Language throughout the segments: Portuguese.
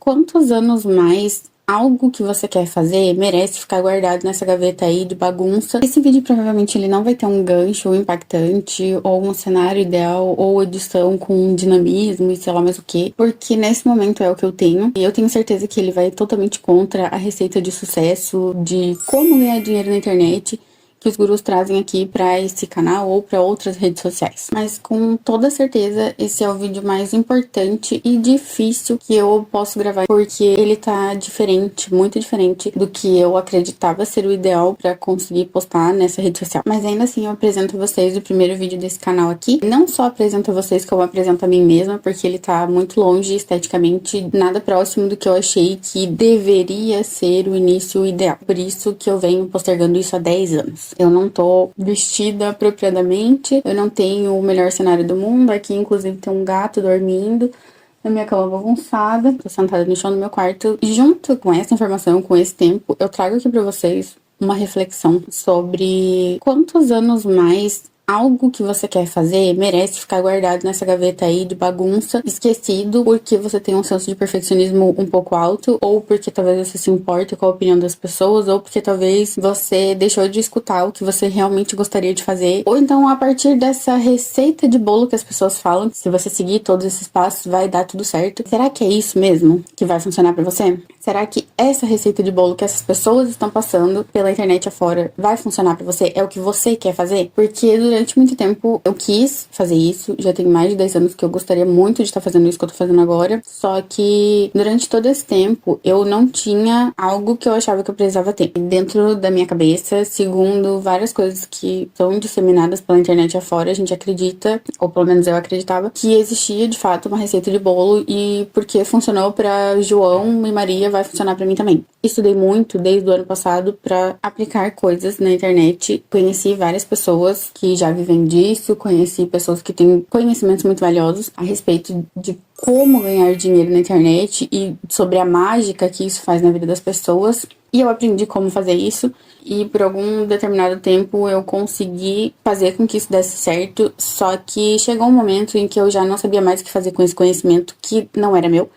Quantos anos mais algo que você quer fazer merece ficar guardado nessa gaveta aí de bagunça? Esse vídeo provavelmente ele não vai ter um gancho impactante, ou um cenário ideal, ou edição com dinamismo e sei lá mais o que, porque nesse momento é o que eu tenho, e eu tenho certeza que ele vai totalmente contra a receita de sucesso, de como ganhar dinheiro na internet, que os gurus trazem aqui para esse canal ou para outras redes sociais. Mas com toda certeza esse é o vídeo mais importante e difícil que eu posso gravar, porque ele tá diferente, muito diferente do que eu acreditava ser o ideal para conseguir postar nessa rede social. Mas ainda assim eu apresento a vocês o primeiro vídeo desse canal aqui. Não só apresento a vocês, como apresento a mim mesma, porque ele tá muito longe esteticamente, nada próximo do que eu achei que deveria ser o início ideal. Por isso que eu venho postergando isso há 10 anos. Eu não tô vestida apropriadamente, eu não tenho o melhor cenário do mundo. Aqui, inclusive, tem um gato dormindo na minha cama bagunçada. Tô sentada no chão do meu quarto. E junto com essa informação, com esse tempo, eu trago aqui pra vocês uma reflexão sobre quantos anos mais algo que você quer fazer merece ficar guardado nessa gaveta aí de bagunça, esquecido, porque você tem um senso de perfeccionismo um pouco alto, ou porque talvez você se importe com a opinião das pessoas, ou porque talvez você deixou de escutar o que você realmente gostaria de fazer, ou então a partir dessa receita de bolo que as pessoas falam, se você seguir todos esses passos vai dar tudo certo. Será que é isso mesmo que vai funcionar pra você? Será que essa receita de bolo que essas pessoas estão passando pela internet afora vai funcionar pra você? É o que você quer fazer? Porque durante muito tempo eu quis fazer isso, já tem mais de 10 anos que eu gostaria muito de estar fazendo isso que eu tô fazendo agora, só que durante todo esse tempo eu não tinha algo que eu achava que eu precisava ter. Dentro da minha cabeça, segundo várias coisas que são disseminadas pela internet afora, a gente acredita, ou pelo menos eu acreditava, que existia de fato uma receita de bolo, e porque funcionou pra João e Maria, vai funcionar pra mim também. Estudei muito desde o ano passado pra aplicar coisas na internet, conheci várias pessoas que já vivem disso, conheci pessoas que têm conhecimentos muito valiosos a respeito de como ganhar dinheiro na internet e sobre a mágica que isso faz na vida das pessoas. E eu aprendi como fazer isso, e por algum determinado tempo eu consegui fazer com que isso desse certo, só que chegou um momento em que eu já não sabia mais o que fazer com esse conhecimento que não era meu.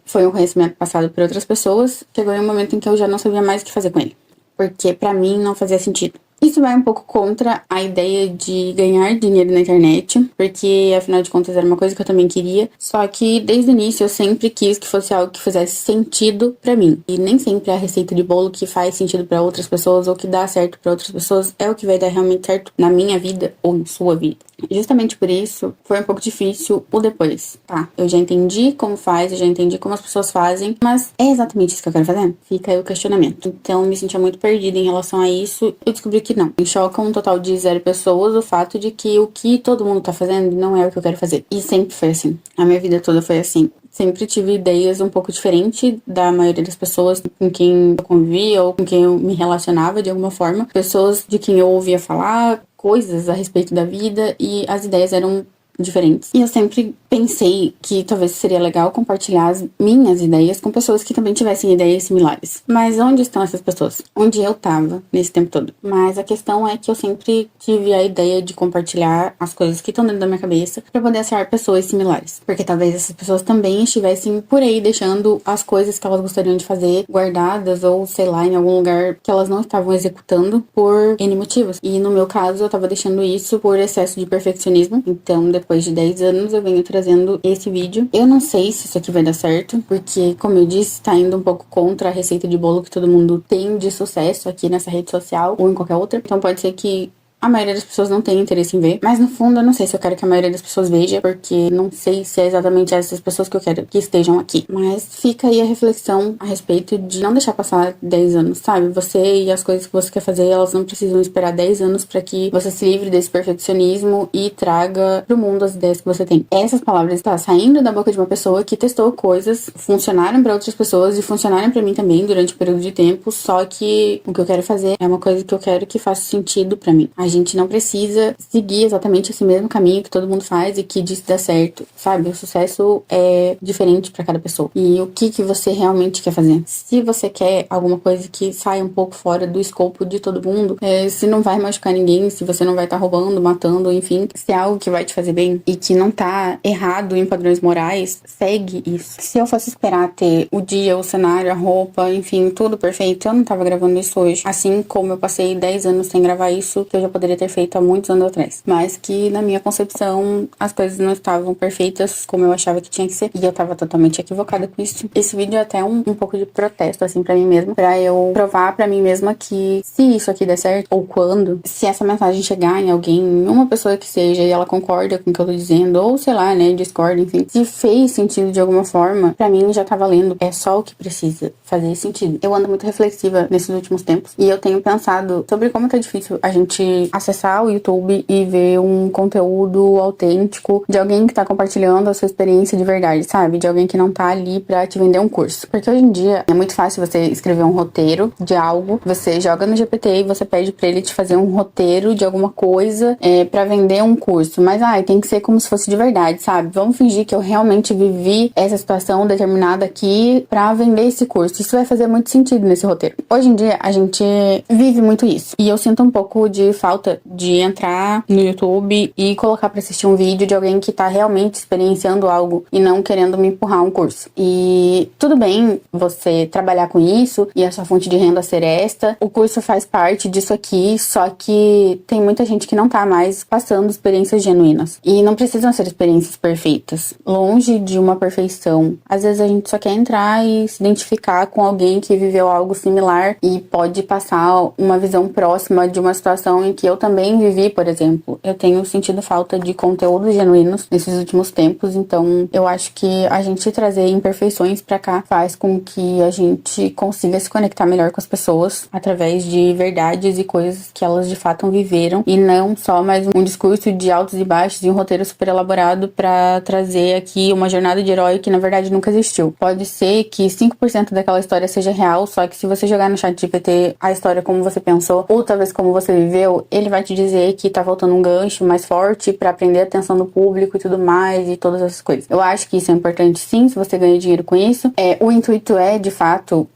Foi um conhecimento passado por outras pessoas. Chegou em um momento em que eu já não sabia mais o que fazer com ele, porque pra mim não fazia sentido. Isso vai um pouco contra a ideia de ganhar dinheiro na internet, porque afinal de contas era uma coisa que eu também queria, só que desde o início eu sempre quis que fosse algo que fizesse sentido pra mim, e nem sempre a receita de bolo que faz sentido pra outras pessoas ou que dá certo pra outras pessoas é o que vai dar realmente certo na minha vida ou na sua vida. Justamente por isso foi um pouco difícil o depois, tá? Eu já entendi como faz, eu já entendi como as pessoas fazem, mas é exatamente isso que eu quero fazer? Fica aí o questionamento. Então me sentia muito perdida em relação a isso. Eu descobri que não. Me choca um total de 0 pessoas o fato de que o que todo mundo tá fazendo não é o que eu quero fazer. E sempre foi assim. A minha vida toda foi assim. Sempre tive ideias um pouco diferentes da maioria das pessoas com quem eu convivia ou com quem eu me relacionava de alguma forma. Pessoas de quem eu ouvia falar coisas a respeito da vida, e as ideias eram diferentes. E eu sempre pensei que talvez seria legal compartilhar as minhas ideias com pessoas que também tivessem ideias similares. Mas onde estão essas pessoas? Onde eu tava nesse tempo todo? Mas a questão é que eu sempre tive a ideia de compartilhar as coisas que estão dentro da minha cabeça para poder achar pessoas similares. Porque talvez essas pessoas também estivessem por aí deixando as coisas que elas gostariam de fazer guardadas, ou sei lá, em algum lugar que elas não estavam executando por N motivos. E no meu caso, eu tava deixando isso por excesso de perfeccionismo. Então, depois de 10 anos, eu venho trazendo esse vídeo. Eu não sei se isso aqui vai dar certo, porque, como eu disse, tá indo um pouco contra a receita de bolo que todo mundo tem de sucesso aqui nessa rede social ou em qualquer outra. Então pode ser que a maioria das pessoas não tem interesse em ver, mas no fundo eu não sei se eu quero que a maioria das pessoas veja, porque não sei se é exatamente essas pessoas que eu quero que estejam aqui. Mas fica aí a reflexão a respeito de não deixar passar 10 anos, sabe? Você e as coisas que você quer fazer, elas não precisam esperar 10 anos para que você se livre desse perfeccionismo e traga pro mundo as ideias que você tem. Essas palavras estão saindo da boca de uma pessoa que testou coisas, funcionaram para outras pessoas e funcionaram para mim também durante um período de tempo, só que o que eu quero fazer é uma coisa que eu quero que faça sentido para mim. A gente não precisa seguir exatamente esse mesmo caminho que todo mundo faz e que diz que dá certo, sabe? O sucesso é diferente pra cada pessoa. E o que você realmente quer fazer? Se você quer alguma coisa que saia um pouco fora do escopo de todo mundo, se não vai machucar ninguém, se você não vai estar roubando, matando, enfim, se é algo que vai te fazer bem e que não tá errado em padrões morais, segue isso. Se eu fosse esperar ter o dia, o cenário, a roupa, enfim, tudo perfeito, eu não tava gravando isso hoje. Assim como eu passei 10 anos sem gravar isso, que eu já poderia ter feito há muitos anos atrás. Mas que na minha concepção as coisas não estavam perfeitas como eu achava que tinha que ser. E eu tava totalmente equivocada com isso. Esse vídeo é até um pouco de protesto, assim, pra mim mesma. Pra eu provar pra mim mesma que se isso aqui der certo, ou quando, se essa mensagem chegar em alguém, em uma pessoa que seja, e ela concorda com o que eu tô dizendo, ou sei lá, né, discorda, enfim. Se fez sentido de alguma forma, pra mim já tá valendo. É só o que precisa fazer sentido. Eu ando muito reflexiva nesses últimos tempos. E eu tenho pensado sobre como tá difícil a gente acessar o YouTube e ver um conteúdo autêntico de alguém que tá compartilhando a sua experiência de verdade, sabe? De alguém que não tá ali pra te vender um curso. Porque hoje em dia é muito fácil você escrever um roteiro de algo, você joga no GPT e você pede pra ele te fazer um roteiro de alguma coisa pra vender um curso. Mas, tem que ser como se fosse de verdade, sabe? Vamos fingir que eu realmente vivi essa situação determinada aqui pra vender esse curso. Isso vai fazer muito sentido nesse roteiro. Hoje em dia, a gente vive muito isso. E eu sinto um pouco de falta de entrar no YouTube e colocar pra assistir um vídeo de alguém que tá realmente experienciando algo e não querendo me empurrar um curso. E tudo bem você trabalhar com isso e a sua fonte de renda ser esta. O curso faz parte disso aqui, só que tem muita gente que não tá mais passando experiências genuínas. E não precisam ser experiências perfeitas. Longe de uma perfeição. Às vezes a gente só quer entrar e se identificar com alguém que viveu algo similar e pode passar uma visão próxima de uma situação em que eu também vivi, por exemplo. Eu tenho sentido falta de conteúdos genuínos nesses últimos tempos, então eu acho que a gente trazer imperfeições pra cá faz com que a gente consiga se conectar melhor com as pessoas através de verdades e coisas que elas de fato viveram e não só mais um discurso de altos e baixos e um roteiro super elaborado pra trazer aqui uma jornada de herói que na verdade nunca existiu. Pode ser que 5% daquela história seja real, só que se você jogar no chat GPT a história como você pensou, ou talvez como você viveu, ele vai te dizer que tá faltando um gancho mais forte pra prender a atenção do público e tudo mais, e todas essas coisas. Eu acho que isso é importante sim, se você ganha dinheiro com isso. O intuito é, de fato,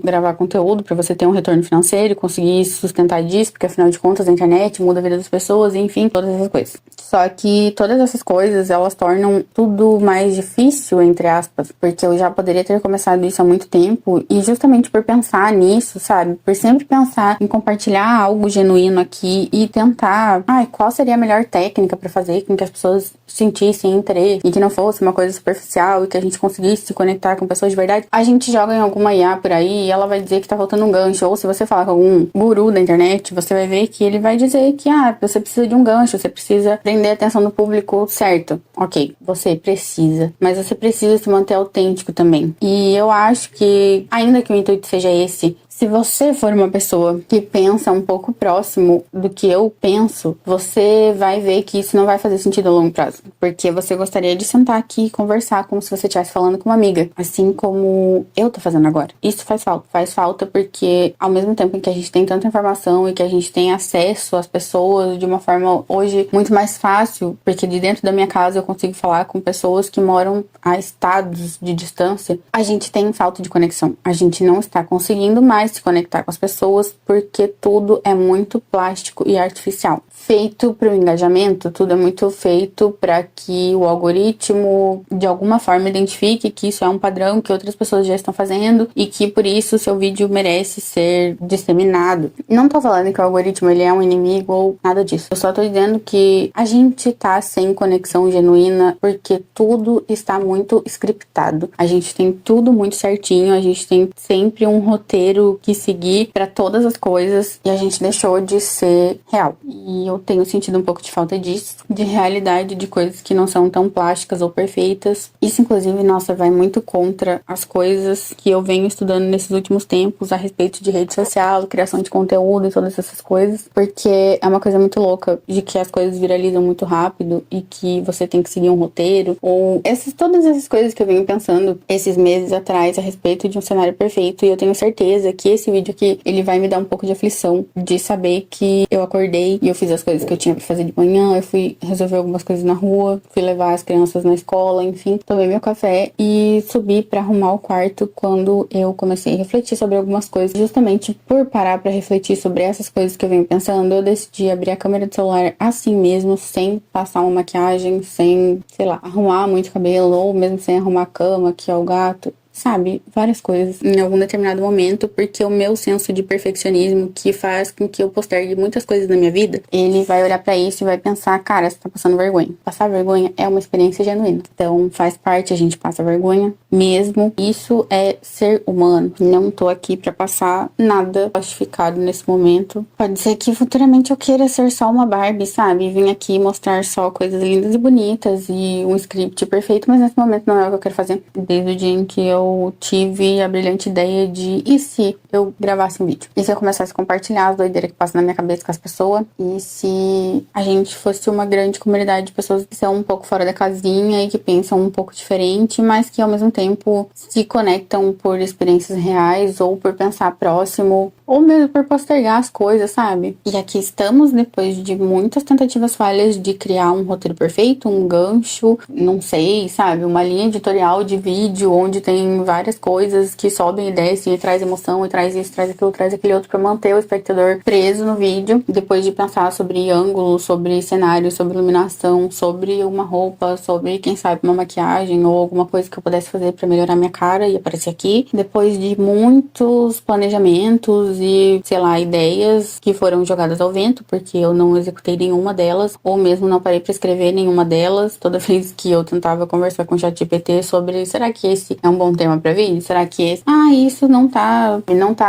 gravar conteúdo pra você ter um retorno financeiro e conseguir se sustentar disso, porque afinal de contas a internet muda a vida das pessoas, enfim, todas essas coisas. Só que todas essas coisas, elas tornam tudo mais difícil, entre aspas, porque eu já poderia ter começado isso há muito tempo, e justamente por pensar nisso, sabe? Por sempre pensar em compartilhar algo genuíno aqui e tentar, qual seria a melhor técnica pra fazer com que as pessoas sentissem interesse e que não fosse uma coisa superficial e que a gente conseguisse se conectar com pessoas de verdade. A gente joga em alguma IA por aí e ela vai dizer que tá faltando um gancho, ou se você falar com algum guru da internet, você vai ver que ele vai dizer que, você precisa de um gancho, você precisa prender a atenção do público, certo? Ok, você precisa, mas você precisa se manter autêntico também. E eu acho que, ainda que o intuito seja esse, se você for uma pessoa que pensa um pouco próximo do que eu penso, você vai ver que isso não vai fazer sentido a longo prazo. Porque você gostaria de sentar aqui e conversar como se você estivesse falando com uma amiga. Assim como eu tô fazendo agora. Isso faz falta. Faz falta porque ao mesmo tempo em que a gente tem tanta informação e que a gente tem acesso às pessoas de uma forma hoje muito mais fácil, porque de dentro da minha casa eu consigo falar com pessoas que moram a estados de distância, a gente tem falta de conexão. A gente não está conseguindo mais se conectar com as pessoas porque tudo é muito plástico e artificial. Feito para o engajamento, tudo é muito feito para que o algoritmo de alguma forma identifique que isso é um padrão que outras pessoas já estão fazendo e que por isso o seu vídeo merece ser disseminado. Não tô falando que o algoritmo ele é um inimigo ou nada disso. Eu só tô dizendo que a gente tá sem conexão genuína porque tudo está muito scriptado. A gente tem tudo muito certinho, a gente tem sempre um roteiro que seguir para todas as coisas e a gente deixou de ser real. E eu tenho sentido um pouco de falta disso, de realidade, de coisas que não são tão plásticas ou perfeitas. Isso, inclusive, nossa, vai muito contra as coisas que eu venho estudando nesses últimos tempos a respeito de rede social, criação de conteúdo e todas essas coisas, porque é uma coisa muito louca de que as coisas viralizam muito rápido e que você tem que seguir um roteiro, ou todas essas coisas que eu venho pensando esses meses atrás a respeito de um cenário perfeito, e eu tenho certeza que que esse vídeo aqui, ele vai me dar um pouco de aflição de saber que eu acordei e eu fiz as coisas que eu tinha pra fazer de manhã, eu fui resolver algumas coisas na rua, fui levar as crianças na escola, enfim, tomei meu café e subi pra arrumar o quarto quando eu comecei a refletir sobre algumas coisas. Justamente por parar pra refletir sobre essas coisas que eu venho pensando, eu decidi abrir a câmera do celular assim mesmo, sem passar uma maquiagem, sem, sei lá, arrumar muito cabelo, ou mesmo sem arrumar a cama, que é o gato. Sabe, várias coisas em algum determinado momento, porque o meu senso de perfeccionismo, que faz com que eu postergue muitas coisas na minha vida, ele vai olhar pra isso e vai pensar, cara, você tá passando vergonha. Passar vergonha é uma experiência genuína. Então, faz parte, a gente passa vergonha mesmo. Isso é ser humano. Não tô aqui pra passar nada justificado nesse momento. Pode ser que futuramente eu queira ser só uma Barbie, sabe? Vim aqui mostrar só coisas lindas e bonitas e um script perfeito, mas nesse momento não é o que eu quero fazer. Desde o dia em que eu tive a brilhante ideia de e se eu gravasse um vídeo? E se eu começasse a compartilhar as doideiras que passam na minha cabeça com as pessoas? E se a gente fosse uma grande comunidade de pessoas que são um pouco fora da casinha e que pensam um pouco diferente, mas que ao mesmo tempo se conectam por experiências reais ou por pensar próximo, ou mesmo por postergar as coisas, sabe? E aqui estamos, depois de muitas tentativas falhas de criar um roteiro perfeito, um gancho, não sei, sabe? Uma linha editorial de vídeo onde tem várias coisas que sobem e descem e traz emoção e traz isso, traz aquilo, traz aquele outro pra manter o espectador preso no vídeo. Depois de pensar sobre ângulo, sobre cenário, sobre iluminação, sobre uma roupa, sobre, quem sabe, uma maquiagem ou alguma coisa que eu pudesse fazer pra melhorar minha cara e aparecer aqui. Depois de muitos planejamentos e, sei lá, ideias que foram jogadas ao vento, porque eu não executei nenhuma delas, ou mesmo não parei pra escrever nenhuma delas. Toda vez que eu tentava conversar com o ChatGPT sobre, será que esse é um bom tema pra vídeo? Será que esse... isso não tá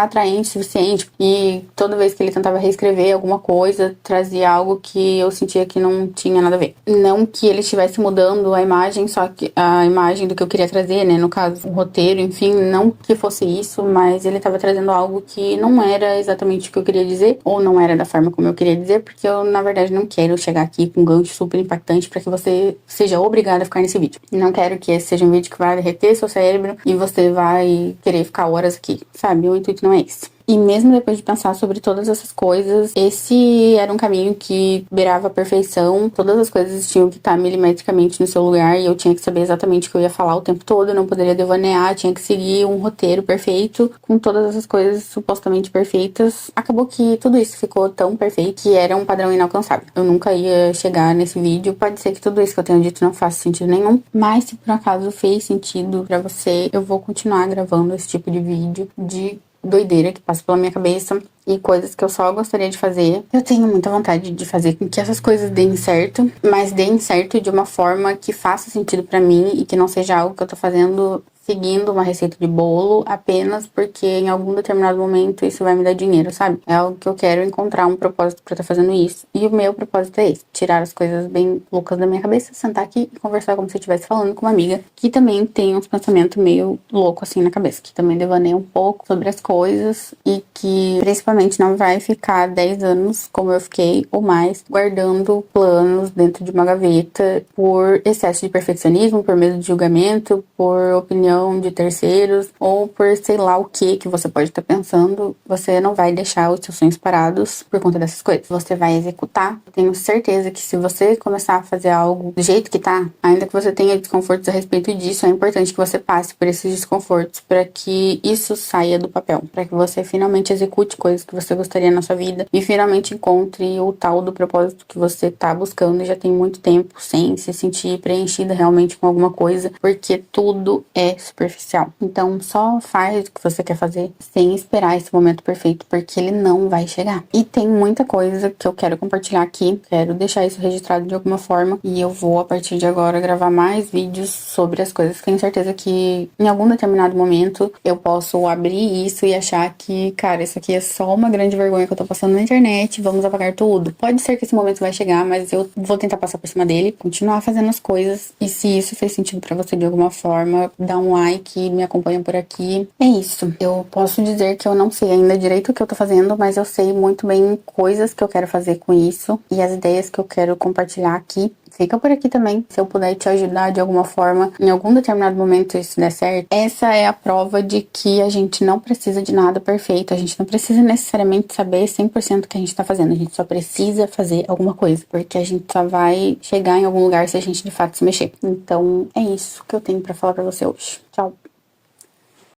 atraente o suficiente. E toda vez que ele tentava reescrever alguma coisa, trazia algo que eu sentia que não tinha nada a ver. Não que ele estivesse mudando a imagem, só que a imagem do que eu queria trazer, né? No caso, o roteiro, enfim, não que fosse isso, mas ele tava trazendo algo que não era exatamente o que eu queria dizer, ou não era da forma como eu queria dizer, porque eu, na verdade, não quero chegar aqui com um gancho super impactante pra que você seja obrigado a ficar nesse vídeo. Não quero que esse seja um vídeo que vai derreter seu cérebro e você vai querer ficar horas aqui, sabe? O intuito não é esse. E mesmo depois de pensar sobre todas essas coisas, esse era um caminho que beirava a perfeição. Todas as coisas tinham que estar milimetricamente no seu lugar e eu tinha que saber exatamente o que eu ia falar o tempo todo. Eu não poderia devanear, tinha que seguir um roteiro perfeito com todas essas coisas supostamente perfeitas. Acabou que tudo isso ficou tão perfeito que era um padrão inalcançável. Eu nunca ia chegar nesse vídeo. Pode ser que tudo isso que eu tenho dito não faça sentido nenhum, mas se por acaso fez sentido pra você, eu vou continuar gravando esse tipo de vídeo de doideira que passa pela minha cabeça e coisas que eu só gostaria de fazer. Eu tenho muita vontade de fazer com que essas coisas deem certo, mas deem certo de uma forma que faça sentido pra mim e que não seja algo que eu tô fazendo seguindo uma receita de bolo apenas porque em algum determinado momento isso vai me dar dinheiro, sabe? É algo que eu quero encontrar um propósito pra estar fazendo isso. E o meu propósito é esse: tirar as coisas bem loucas da minha cabeça, sentar aqui e conversar como se eu estivesse falando com uma amiga que também tem uns pensamentos meio loucos assim na cabeça, que também devaneia um pouco sobre as coisas e que principalmente não vai ficar 10 anos como eu fiquei ou mais guardando planos dentro de uma gaveta por excesso de perfeccionismo, por medo de julgamento, por opinião de terceiros ou por sei lá o que você pode estar pensando. Você não vai deixar os seus sonhos parados por conta dessas coisas. Você vai executar. Eu tenho certeza que se você começar a fazer algo do jeito que tá, ainda que você tenha desconfortos a respeito disso, é importante que você passe por esses desconfortos para que isso saia do papel, para que você finalmente execute coisas que você gostaria na sua vida e finalmente encontre o tal do propósito que você tá buscando e já tem muito tempo sem se sentir preenchida realmente com alguma coisa, porque tudo é superficial. Então só faz o que você quer fazer sem esperar esse momento perfeito, porque ele não vai chegar. E tem muita coisa que eu quero compartilhar aqui, quero deixar isso registrado de alguma forma e eu vou a partir de agora gravar mais vídeos sobre as coisas. Tenho certeza que em algum determinado momento eu posso abrir isso e achar que, cara, isso aqui é só uma grande vergonha que eu tô passando na internet, vamos apagar tudo. Pode ser que esse momento vai chegar, mas eu vou tentar passar por cima dele, continuar fazendo as coisas, e se isso fez sentido pra você de alguma forma, dá um like, me acompanha por aqui. É isso. Eu posso dizer que eu não sei ainda direito o que eu tô fazendo, mas eu sei muito bem coisas que eu quero fazer com isso e as ideias que eu quero compartilhar aqui fica por aqui também. Se eu puder te ajudar de alguma forma, em algum determinado momento isso der certo, essa é a prova de que a gente não precisa de nada perfeito, a gente não precisa necessariamente saber 100% o que a gente tá fazendo, a gente só precisa fazer alguma coisa, porque a gente só vai chegar em algum lugar se a gente de fato se mexer. Então, é isso que eu tenho pra falar pra você hoje. Tchau!